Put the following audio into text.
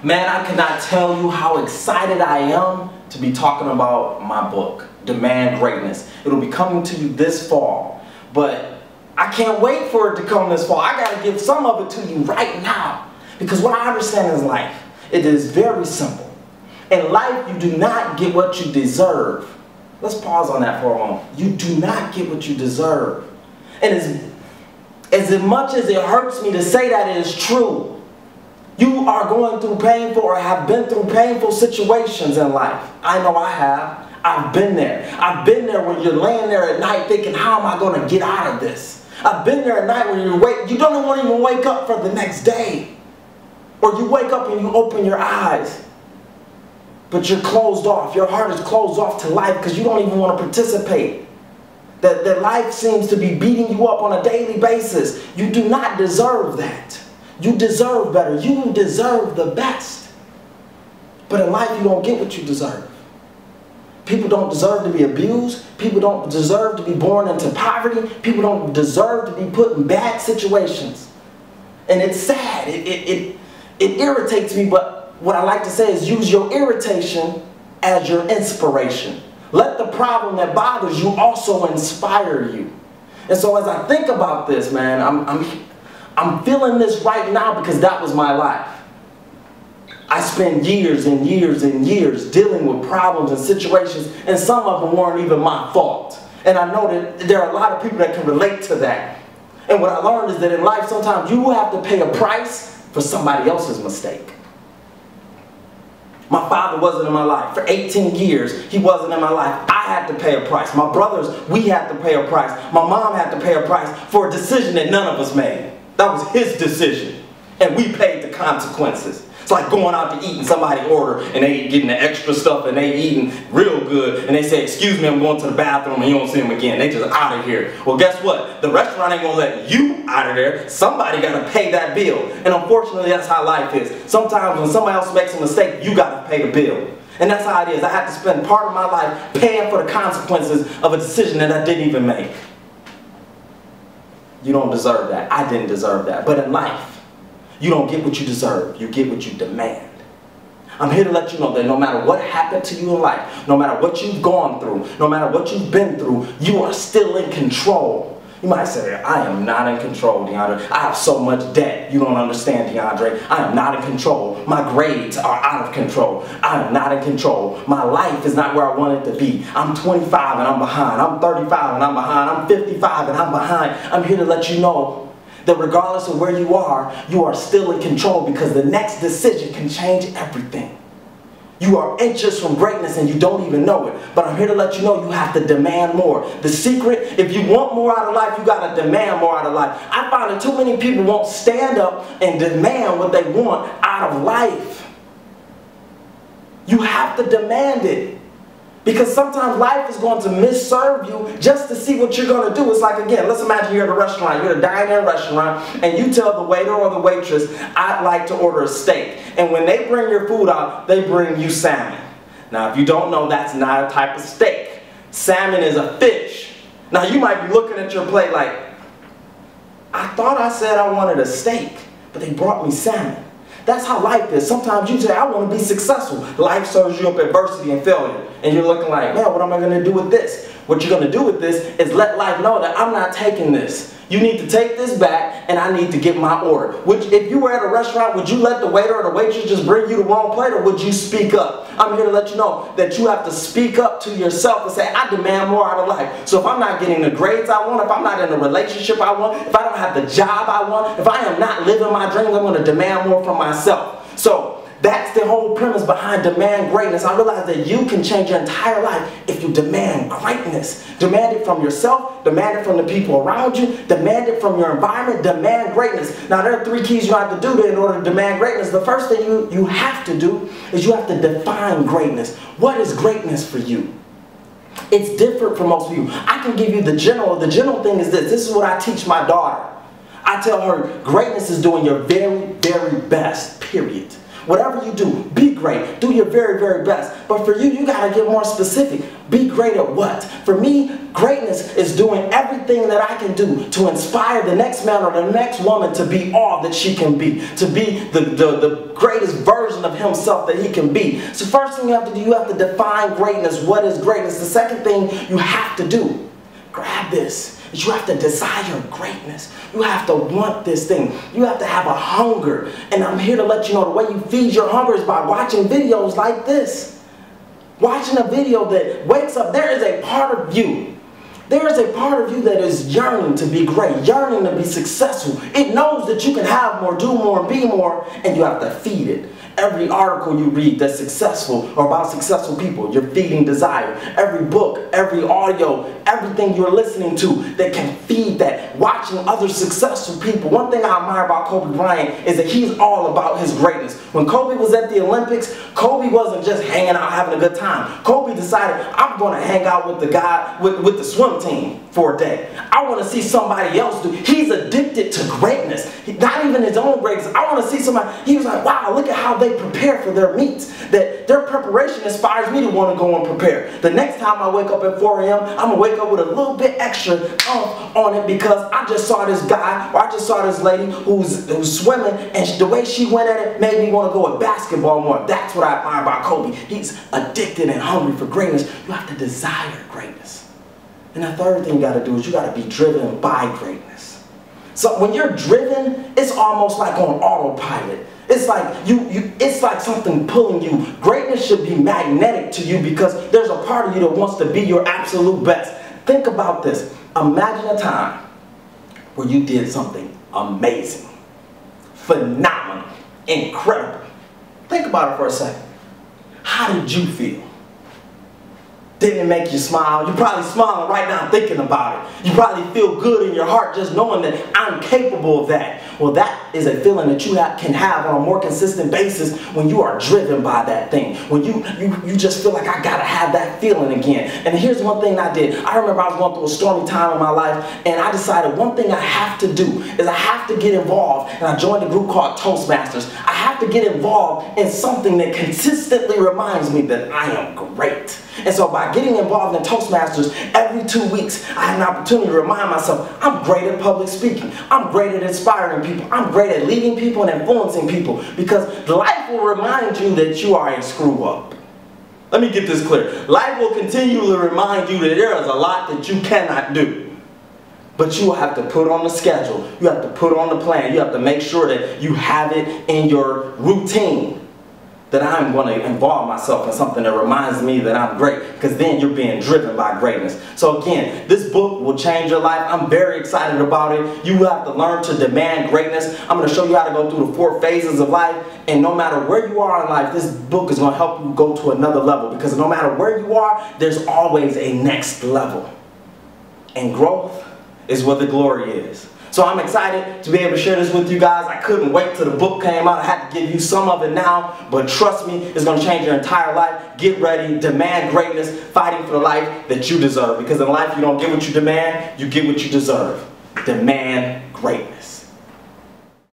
Man, I cannot tell you how excited I am to be talking about my book, Demand Greatness. It'll be coming to you this fall, but I can't wait for it to come this fall. I gotta give some of it to you right now, because what I understand in life, it is very simple. In life, you do not get what you deserve. Let's pause on that for a moment. You do not get what you deserve. And as much as it hurts me to say that, it is true. You are going through painful or have been through painful situations in life. I know I have. I've been there. I've been there when you're laying there at night thinking, how am I going to get out of this? I've been there at night when you don't even wake up for the next day. Or you wake up and you open your eyes, but you're closed off. Your heart is closed off to life because you don't even want to participate. That life seems to be beating you up on a daily basis. You do not deserve that. You deserve better. You deserve the best. But in life, you don't get what you deserve. People don't deserve to be abused. People don't deserve to be born into poverty. People don't deserve to be put in bad situations. And it's sad. It irritates me, but what I like to say is use your irritation as your inspiration. Let the problem that bothers you also inspire you. And so as I think about this, man, I'm feeling this right now because that was my life. I spent years and years and years dealing with problems and situations, and some of them weren't even my fault. And I know that there are a lot of people that can relate to that. And what I learned is that in life, sometimes you have to pay a price for somebody else's mistake. My father wasn't in my life. For 18 years, he wasn't in my life. I had to pay a price. My brothers, we had to pay a price. My mom had to pay a price for a decision that none of us made. That was his decision. And we paid the consequences. It's like going out to eat and somebody order and they getting the extra stuff and they eating real good and they say, excuse me, I'm going to the bathroom, and you don't see them again. They just out of here. Well, guess what? The restaurant ain't going to let you out of there. Somebody got to pay that bill. And unfortunately, that's how life is. Sometimes when somebody else makes a mistake, you got to pay the bill. And that's how it is. I had to spend part of my life paying for the consequences of a decision that I didn't even make. You don't deserve that. I didn't deserve that. But in life, you don't get what you deserve. You get what you demand. I'm here to let you know that no matter what happened to you in life, no matter what you've gone through, no matter what you've been through, you are still in control. You might say, I am not in control, DeAndre. I have so much debt. You don't understand, DeAndre. I am not in control. My grades are out of control. I am not in control. My life is not where I want it to be. I'm 25 and I'm behind. I'm 35 and I'm behind. I'm 55 and I'm behind. I'm here to let you know that regardless of where you are still in control, because the next decision can change everything. You are inches from greatness and you don't even know it. But I'm here to let you know you have to demand more. The secret, if you want more out of life, you got to demand more out of life. I find that too many people won't stand up and demand what they want out of life. You have to demand it. Because sometimes life is going to misserve you just to see what you're going to do. It's like, again, let's imagine you're at a restaurant. You're at a dine-in restaurant, and you tell the waiter or the waitress, I'd like to order a steak. And when they bring your food out, they bring you salmon. Now, if you don't know, that's not a type of steak. Salmon is a fish. Now, you might be looking at your plate like, I thought I said I wanted a steak, but they brought me salmon. That's how life is. Sometimes you say, I want to be successful. Life serves you up adversity and failure. And you're looking like, man, what am I going to do with this? What you're going to do with this is let life know that I'm not taking this. You need to take this back, and I need to get my order. Which, if you were at a restaurant, would you let the waiter or the waitress just bring you the wrong plate, or would you speak up? I'm here to let you know that you have to speak up to yourself and say, I demand more out of life. So if I'm not getting the grades I want, if I'm not in the relationship I want, if I don't have the job I want, if I am not living my dreams, I'm going to demand more from myself. So that's the whole premise behind Demand Greatness. I realize that you can change your entire life if you demand greatness. Demand it from yourself, demand it from the people around you, demand it from your environment, demand greatness. Now, there are 3 keys you have to do in order to demand greatness. The first thing you have to do is you have to define greatness. What is greatness for you? It's different for most people. I can give you the general. The general thing is this. This is what I teach my daughter. I tell her greatness is doing your very, very best, period. Whatever you do, be great. Do your very, very best. But for you, you got to get more specific. Be great at what? For me, greatness is doing everything that I can do to inspire the next man or the next woman to be all that she can be. To be the greatest version of himself that he can be. So first thing you have to do, you have to define greatness. What is greatness? The second thing you have to do, grab this, is you have to desire greatness. You have to want this thing. You have to have a hunger. And I'm here to let you know the way you feed your hunger is by watching videos like this. Watching a video that wakes up. There is a part of you. There is a part of you that is yearning to be great, yearning to be successful. It knows that you can have more, do more, and be more, and you have to feed it. Every article you read that's successful or about successful people, you're feeding desire. Every book, every audio, everything you're listening to that can feed that. Watching other successful people. One thing I admire about Kobe Bryant is that he's all about his greatness. When Kobe was at the Olympics, Kobe wasn't just hanging out having a good time. Kobe decided, I'm going to hang out with the guy, with the swim team for a day. I want to see somebody else do. He's addicted to greatness. Not even his own greatness. I want to see somebody. He was like, wow, look at how they prepare for their meets. That their preparation inspires me to want to go and prepare. The next time I wake up at 4 a.m., I'm going to wake up with a little bit extra on it because I just saw this guy or I just saw this lady who's swimming, and the way she went at it made me want to go at basketball more. That's what I admire about Kobe. He's addicted and hungry for greatness. You have to desire greatness. And the third thing you got to do is you got to be driven by greatness. So when you're driven, it's almost like on autopilot. It's like it's like something pulling you. Greatness should be magnetic to you because there's a part of you that wants to be your absolute best. Think about this. Imagine a time where you did something amazing, phenomenal, incredible. Think about it for a second. How did you feel? Didn't it make you smile? You're probably smiling right now thinking about it. You probably feel good in your heart just knowing that I'm capable of that. Well, that is a feeling that you can have on a more consistent basis when you are driven by that thing. When you just feel like I gotta have that feeling again. And here's one thing I did. I remember I was going through a stormy time in my life, and I decided one thing I have to do is I have to get involved. And I joined a group called Toastmasters. I have to get involved in something that consistently reminds me that I am great. And so by getting involved in Toastmasters, every 2 weeks, I had an opportunity to remind myself, I'm great at public speaking. I'm great at inspiring people. I'm great at leading people and influencing people. Because life will remind you that you are a screw up. Let me get this clear. Life will continually remind you that there is a lot that you cannot do. But you will have to put on the schedule. You have to put on the plan. You have to make sure that you have it in your routine. That I'm going to involve myself in something that reminds me that I'm great, because then you're being driven by greatness. So again, this book will change your life. I'm very excited about it. You have to learn to demand greatness. I'm going to show you how to go through the 4 phases of life, and no matter where you are in life, this book is going to help you go to another level, because no matter where you are, there's always a next level. And growth is where the glory is. So I'm excited to be able to share this with you guys. I couldn't wait till the book came out. I had to give you some of it now, but trust me, it's going to change your entire life. Get ready, demand greatness, fighting for the life that you deserve. Because in life, you don't get what you demand, you get what you deserve. Demand greatness.